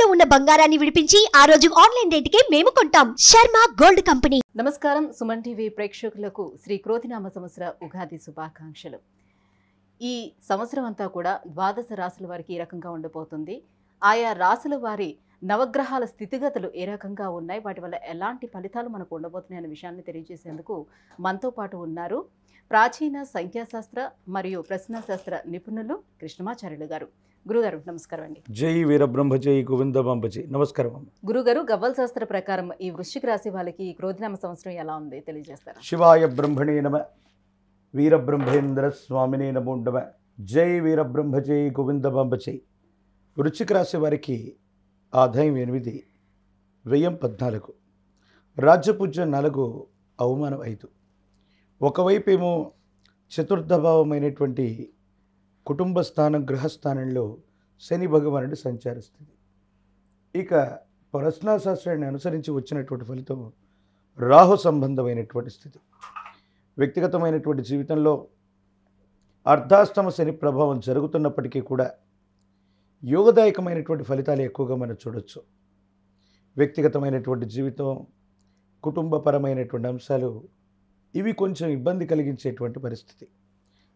తాకట్టులో ఉన్న బంగారాన్ని విడిపించి ఆ రోజు ఆన్లైన్ రేటుకే మేము కొంటాం. Sharma gold company. నమస్కారం. సుమన్ టీవీ ప్రేక్షకులకు శ్రీ క్రోధినామ సంవత్సర ఉగాది శుభాకాంక్షలు. ఈ సంవత్సరం అంతా కూడా ద్వాదశ రాశుల వారికి ఏ రకంగా ఉండబోతుంది, ఆయా రాశుల వారి నవగ్రహాల స్థితిగతులు ఏ రకంగా ఉన్నాయి, వాటి వల్ల ఎలాంటి ఫలితాలు మనకు ఉండబోతున్నాయి అనే విషయాన్ని తెలియజేసేందుకు మనతో పాటు ఉన్నారు ప్రాచీన సంఖ్యాశాస్త్ర మరియు ప్రశ్నశాస్త్ర నిపుణులు కృష్ణమాచార్యులు గారు. గురుగారు నమస్కారం అండి. జై వీరబ్రహ్మ జై గోవిందబాంబ జై. నమస్కారం. గురుగారు, గవ్వల శాస్త్ర ప్రకారం ఈ వృశ్చిక రాశి వాళ్ళకి ఈ క్రోధినామ సంవత్సరం ఎలా ఉంది తెలియజేస్తారా? శివాయ బ్రహ్మణే నమ, వీరబ్రహ్మేంద్ర స్వామినే నమో నమ. జై వీరబ్రహ్మ జై గోవిందబాంబ జై. వృశ్చిక రాశి వారికి ఆదాయం 8, వ్యయం 14, రాజ్యపూజ్యం 4, అవమానం 5. ఒకవైపు ఏమో చతుర్థ భావమైనటువంటి కుటుంబ స్థానం గృహస్థానంలో శని భగవానుడు సంచరిస్తుంది. ఇక ప్రశ్నాశాస్త్రాన్ని అనుసరించి వచ్చినటువంటి ఫలితం రాహు సంబంధమైనటువంటి స్థితి. వ్యక్తిగతమైనటువంటి జీవితంలో అర్ధాష్టమ శని ప్రభావం జరుగుతున్నప్పటికీ కూడా యోగదాయకమైనటువంటి ఫలితాలు ఎక్కువగా మనం చూడొచ్చు. వ్యక్తిగతమైనటువంటి జీవితం, కుటుంబపరమైనటువంటి అంశాలు ఇవి కొంచెం ఇబ్బంది కలిగించేటువంటి పరిస్థితి.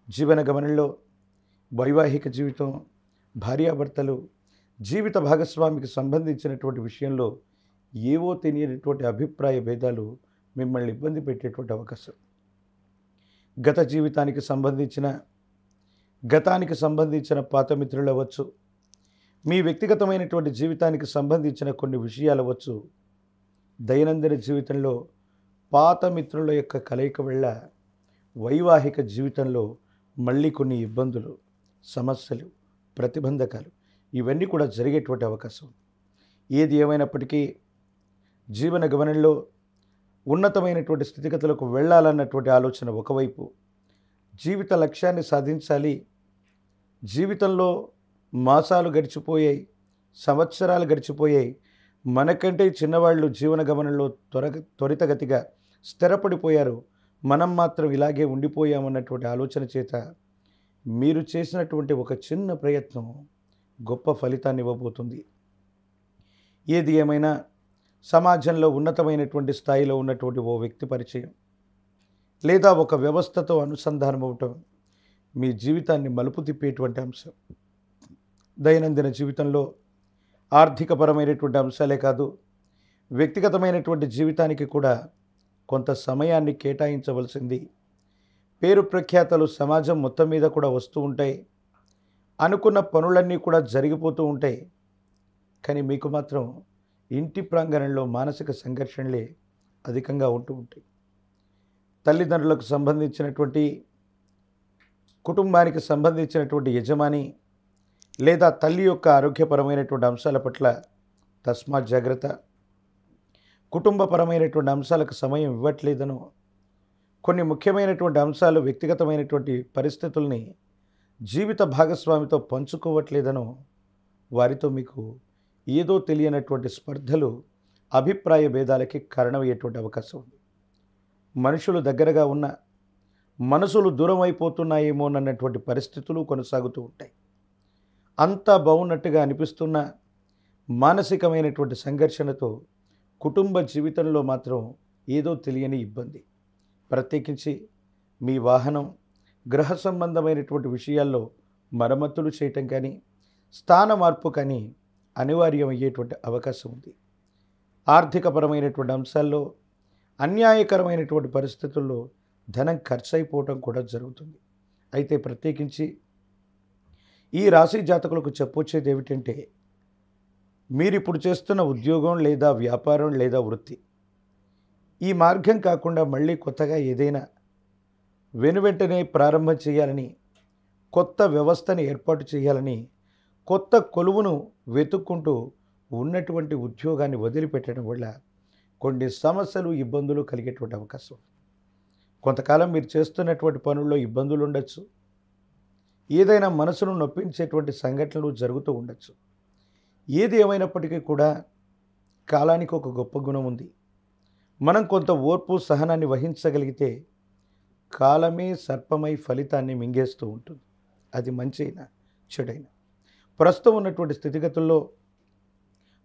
జీవన గమనంలో వైవాహిక జీవితం, భార్యాభర్తలు, జీవిత భాగస్వామికి సంబంధించినటువంటి విషయంలో ఏవో తెలియనటువంటి అభిప్రాయ భేదాలు మిమ్మల్ని ఇబ్బంది పెట్టేటువంటి అవకాశం. గతానికి సంబంధించిన పాత మిత్రులు అవ్వచ్చు, మీ వ్యక్తిగతమైనటువంటి జీవితానికి సంబంధించిన కొన్ని విషయాలు అవ్వచ్చు. దైనందిన జీవితంలో పాత మిత్రుల యొక్క కలయిక వల్ల వైవాహిక జీవితంలో మళ్ళీ కొన్ని ఇబ్బందులు, సమస్యలు, ప్రతిబంధకాలు ఇవన్నీ కూడా జరిగేటువంటి అవకాశం. ఏది ఏమైనప్పటికీ జీవన గమనంలో ఉన్నతమైనటువంటి స్థితిగతులకు వెళ్ళాలన్నటువంటి ఆలోచన ఒకవైపు, జీవిత లక్ష్యాన్ని సాధించాలి, జీవితంలో మాసాలు గడిచిపోయాయి, సంవత్సరాలు గడిచిపోయాయి, మనకంటే చిన్నవాళ్ళు జీవన గమనంలో త్వరితగతిగా స్థిరపడిపోయారు, మనం మాత్రం ఇలాగే ఉండిపోయామన్నటువంటి ఆలోచన చేత మీరు చేసినటువంటి ఒక చిన్న ప్రయత్నం గొప్ప ఫలితాన్ని ఇవ్వబోతుంది. ఏది ఏమైనా సమాజంలో ఉన్నతమైనటువంటి స్థాయిలో ఉన్నటువంటి ఓ వ్యక్తి పరిచయం లేదా ఒక వ్యవస్థతో అనుసంధానం అవటం మీ జీవితాన్ని మలుపు తిప్పేటువంటి అంశం. దైనందిన జీవితంలో ఆర్థికపరమైనటువంటి అంశాలే కాదు, వ్యక్తిగతమైనటువంటి జీవితానికి కూడా కొంత సమయాన్ని కేటాయించవలసింది. పేరు ప్రఖ్యాతలు సమాజం మొత్తం మీద కూడా వస్తూ ఉంటాయి, అనుకున్న పనులన్నీ కూడా జరిగిపోతూ ఉంటాయి. కానీ మీకు మాత్రం ఇంటి ప్రాంగణంలో మానసిక సంఘర్షణలే అధికంగా ఉంటూ ఉంటాయి. తల్లిదండ్రులకు సంబంధించినటువంటి, కుటుంబానికి సంబంధించినటువంటి యజమాని లేదా తల్లి యొక్క ఆరోగ్యపరమైనటువంటి అంశాల పట్ల తస్మాత్ జాగ్రత్త. కుటుంబపరమైనటువంటి అంశాలకు సమయం ఇవ్వట్లేదనో, కొన్ని ముఖ్యమైనటువంటి అంశాలు, వ్యక్తిగతమైనటువంటి పరిస్థితుల్ని జీవిత భాగస్వామితో పంచుకోవట్లేదనో వారితో మీకు ఏదో తెలియనటువంటి స్పర్ధలు, అభిప్రాయ భేదాలకి కారణమయ్యేటువంటి అవకాశం ఉంది. మనుషులు దగ్గరగా ఉన్న మనసులు దూరం అయిపోతున్నాయేమోనన్నటువంటి పరిస్థితులు కొనసాగుతూ ఉంటాయి. అంతా బాగున్నట్టుగా అనిపిస్తున్న మానసికమైనటువంటి సంఘర్షణతో కుటుంబ జీవితంలో మాత్రం ఏదో తెలియని ఇబ్బంది. ప్రత్యేకించి మీ వాహనం, గృహ సంబంధమైనటువంటి విషయాల్లో మరమ్మతులు చేయటం కానీ, స్థాన మార్పు కానీ అనివార్యమయ్యేటువంటి అవకాశం ఉంది. ఆర్థికపరమైనటువంటి అంశాల్లో అన్యాయకరమైనటువంటి పరిస్థితుల్లో ధనం ఖర్చు అయిపోవటం కూడా జరుగుతుంది. అయితే ప్రత్యేకించి ఈ రాశి జాతకులకు చెప్పొచ్చేది ఏమిటంటే, మీరు ఇప్పుడు చేస్తున్న ఉద్యోగం లేదా వ్యాపారం లేదా వృత్తి, ఈ మార్గం కాకుండా మళ్ళీ కొత్తగా ఏదైనా వెనువెంటనే ప్రారంభం చేయాలని, కొత్త వ్యవస్థని ఏర్పాటు చేయాలని, కొత్త కొలువును వెతుక్కుంటూ ఉన్నటువంటి ఉద్యోగాన్ని వదిలిపెట్టడం వల్ల కొన్ని సమస్యలు, ఇబ్బందులు కలిగేటువంటి అవకాశం. కొంతకాలం మీరు చేస్తున్నటువంటి పనుల్లో ఇబ్బందులు ఉండొచ్చు, ఏదైనా మనసును నొప్పించేటువంటి సంఘటనలు జరుగుతూ ఉండొచ్చు. ఏది ఏమైనప్పటికీ కూడా కాలానికి ఒక గొప్ప గుణం ఉంది. మనం కొంత ఓర్పు, సహనాన్ని వహించగలిగితే కాలమే సర్పమై ఫలితాన్ని మింగేస్తూ ఉంటుంది. అది మంచైనా చెడైనా. ప్రస్తుతం ఉన్నటువంటి స్థితిగతుల్లో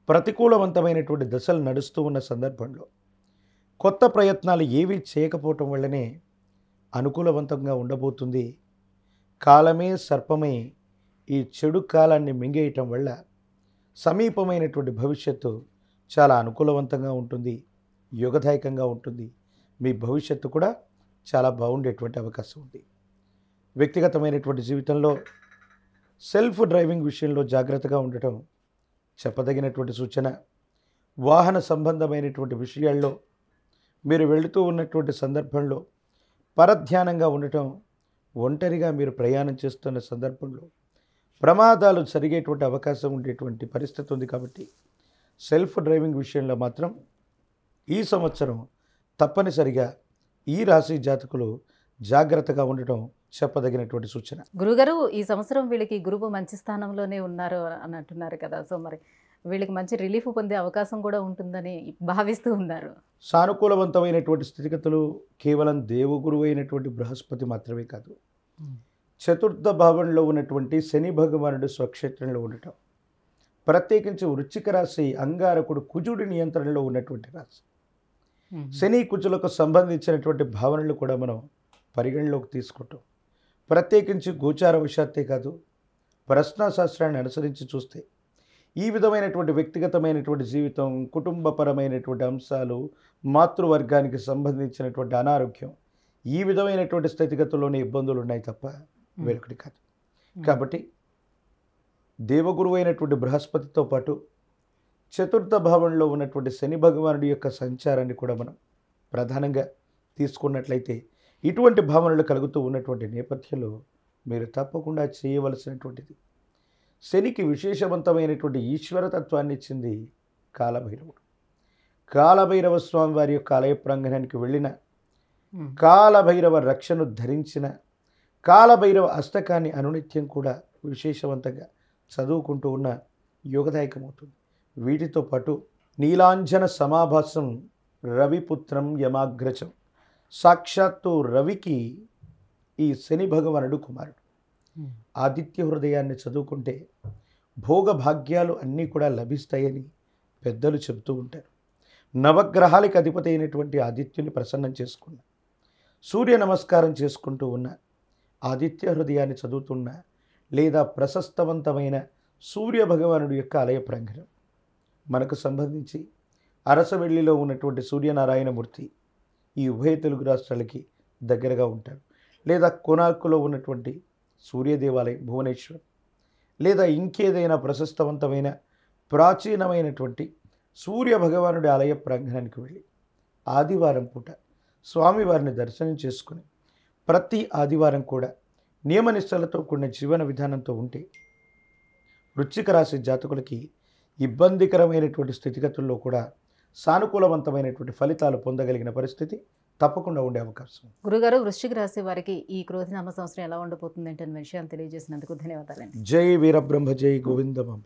ప్రతికూలవంతమైనటువంటి దశలు నడుస్తూ ఉన్న సందర్భంలో కొత్త ప్రయత్నాలు ఏవి చేయకపోవటం వల్లనే అనుకూలవంతంగా ఉండబోతుంది. కాలమే సర్పమై ఈ చెడు కాలాన్ని మింగేయటం వల్ల సమీపమైనటువంటి భవిష్యత్తు చాలా అనుకూలవంతంగా ఉంటుంది, యోగదాయకంగా ఉంటుంది. మీ భవిష్యత్తు కూడా చాలా బాగుండేటువంటి అవకాశం ఉంది. వ్యక్తిగతమైనటువంటి జీవితంలో సెల్ఫ్ డ్రైవింగ్ విషయంలో జాగ్రత్తగా ఉండటం చెప్పదగినటువంటి సూచన. వాహన సంబంధమైనటువంటి విషయాల్లో మీరు వెళుతూ ఉన్నటువంటి సందర్భంలో పరధ్యానంగా ఉండటం, ఒంటరిగా మీరు ప్రయాణం చేస్తున్న సందర్భంలో ప్రమాదాలు జరిగేటువంటి అవకాశం ఉండేటువంటి పరిస్థితి ఉంది. కాబట్టి సెల్ఫ్ డ్రైవింగ్ విషయంలో మాత్రం ఈ సంవత్సరం తప్పనిసరిగా ఈ రాశి జాతకులు జాగ్రత్తగా ఉండటం చెప్పదగినటువంటి సూచన. గురుగారు, ఈ సంవత్సరం వీళ్ళకి గురువు మంచి స్థానంలోనే ఉన్నారు అని అంటున్నారు కదా, సో మరి వీళ్ళకి మంచి రిలీఫ్ పొందే అవకాశం కూడా ఉంటుందని భావిస్తూ ఉన్నారు. సానుకూలవంతమైనటువంటి స్థితిగతులు కేవలం దేవగురువు అయినటువంటి బృహస్పతి మాత్రమే కాదు, చతుర్థ భావంలో ఉన్నటువంటి శని భగవానుడు స్వక్షేత్రంలో ఉండటం, ప్రత్యేకించి వృశ్చిక రాశి అంగారకుడు కుజుడి నియంత్రణలో ఉన్నటువంటి రాశి. శని కుజులకు సంబంధించినటువంటి భావనలు కూడా మనం పరిగణలోకి తీసుకుంటాం. ప్రత్యేకించి గోచార వశాత్తే కాదు, ప్రశ్నాశాస్త్రాన్ని అనుసరించి చూస్తే ఈ విధమైనటువంటి వ్యక్తిగతమైనటువంటి జీవితం, కుటుంబపరమైనటువంటి అంశాలు, మాతృవర్గానికి సంబంధించినటువంటి అనారోగ్యం, ఈ విధమైనటువంటి స్థితిగతుల్లోనే ఇబ్బందులు ఉన్నాయి తప్ప వేరొకటి కాదు. కాబట్టి దేవగురువు అయినటువంటి బృహస్పతితో పాటు చతుర్థ భావంలో ఉన్నటువంటి శని భగవానుడి యొక్క సంచారాన్ని కూడా మనం ప్రధానంగా తీసుకున్నట్లయితే ఇటువంటి భావనలు కలుగుతూ ఉన్నటువంటి నేపథ్యంలో మీరు తప్పకుండా చేయవలసినటువంటిది, శనికి విశేషవంతమైనటువంటి ఈశ్వరతత్వాన్ని ఇచ్చింది కాలభైరవుడు. కాలభైరవ స్వామి వారి యొక్క ఆలయ ప్రాంగణానికి వెళ్ళిన, కాలభైరవ రక్షను ధరించిన, కాలభైరవ అష్టకాన్ని అనునిత్యం కూడా విశేషవంతంగా చదువుకుంటూ ఉన్న యోగదాయకమవుతుంది. వీటితో పాటు నీలాంజన సమాభాసం రవిపుత్రం యమాగ్రజం, సాక్షాత్తు రవికి ఈ శని భగవానుడు కుమారుడు. ఆదిత్య హృదయాన్ని చదువుకుంటే భోగభాగ్యాలు అన్నీ కూడా లభిస్తాయని పెద్దలు చెబుతూ ఉంటారు. నవగ్రహాలకు అధిపతి అయినటువంటి ఆదిత్యుని ప్రసన్నం చేసుకున్న, సూర్య నమస్కారం చేసుకుంటూ ఉన్న, ఆదిత్య హృదయాన్ని చదువుతున్న, లేదా ప్రశస్తవంతమైన సూర్య భగవానుడి యొక్క ఆలయ ప్రాంగణం మనకు సంబంధించి అరసవెల్లిలో ఉన్నటువంటి సూర్యనారాయణమూర్తి ఈ ఉభయ తెలుగు రాష్ట్రాలకి దగ్గరగా ఉంటారు. లేదా కోనార్కులో ఉన్నటువంటి సూర్య దేవాలయం భువనేశ్వర్, లేదా ఇంకేదైనా ప్రశస్తవంతమైన ప్రాచీనమైనటువంటి సూర్య భగవానుడి ఆలయ ప్రాంగణానికి వెళ్ళి ఆదివారం పూట స్వామివారిని దర్శనం చేసుకుని ప్రతి ఆదివారం కూడా నియమనిష్టలతో కూడిన జీవన విధానంతో ఉంటే వృశ్చిక రాశి జాతకులకి ఇబ్బందికరమైనటువంటి స్థితిగతుల్లో కూడా సానుకూలవంతమైనటువంటి ఫలితాలు పొందగలిగిన పరిస్థితి తప్పకుండా ఉండే అవకాశం. గురుగారు, వృశ్చిక రాశి వారికి ఈ క్రోధినామ సంవత్సరం ఎలా ఉండబోతుంది అంటే విషయాన్ని తెలియజేసినందుకు ధన్యవాదాలండి. జై వీరబ్రహ్మ, జై గోవిందమాంబ.